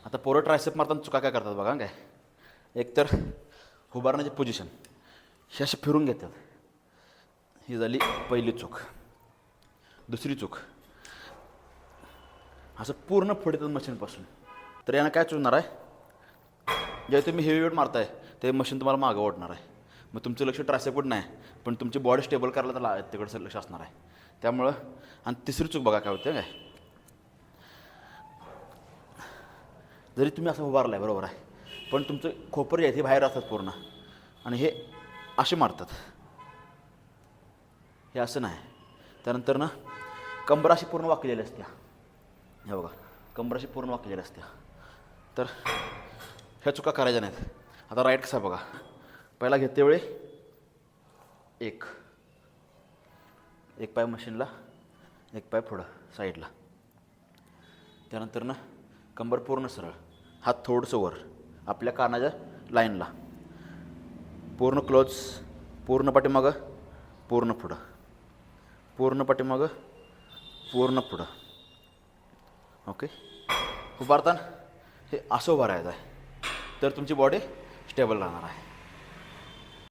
आता पोरं ट्रायसेप मारताना चुका काय करतात बघा काय. एकतर उभारण्याची पोझिशन ही अशी फिरून घेतात, ही झाली पहिली चूक. दुसरी चूक, असं पूर्ण पुढे मशीनपासून. तर यानं काय चुकणार आहे, जेव्हा तुम्ही हेवी वेट मारताय ते मशीन तुम्हाला मागं ओढणार आहे. मग तुमचं लक्ष ट्रायसेपवर नाही, पण तुमची बॉडी स्टेबल करायला तर तिकडचं लक्ष असणार आहे. त्यामुळं आणि तिसरी चूक बघा काय होते काय, जरी तुम्ही असं उभारला आहे बरोबर आहे, पण तुमचं खोपर आहे ते बाहेर असतात पूर्ण आणि हे असे मारतात, हे असं नाही. त्यानंतर ना कंबर अशी पूर्ण वाकलेली असत्या, हे बघा कंबर अशी पूर्ण वाकलेली असत्या. तर ह्या चुका करायच्या नाहीत. आता राईट कसा बघा, पहिला घेते वेळी एक पाय मशीनला, एक पाय पुढं साईडला. त्यानंतर ना कंबर पूर्ण सरळ, हात थोडंसं वर आपल्या कानाच्या लाईनला, पूर्ण क्लोज, पूर्ण पाठीमागं, पूर्ण पुढं, पूर्ण पाठीमागं, पूर्ण पुढं. ओके. उभारताना हे असं उभं राहायचं आहे, तर तुमची बॉडी स्टेबल राहणार आहे.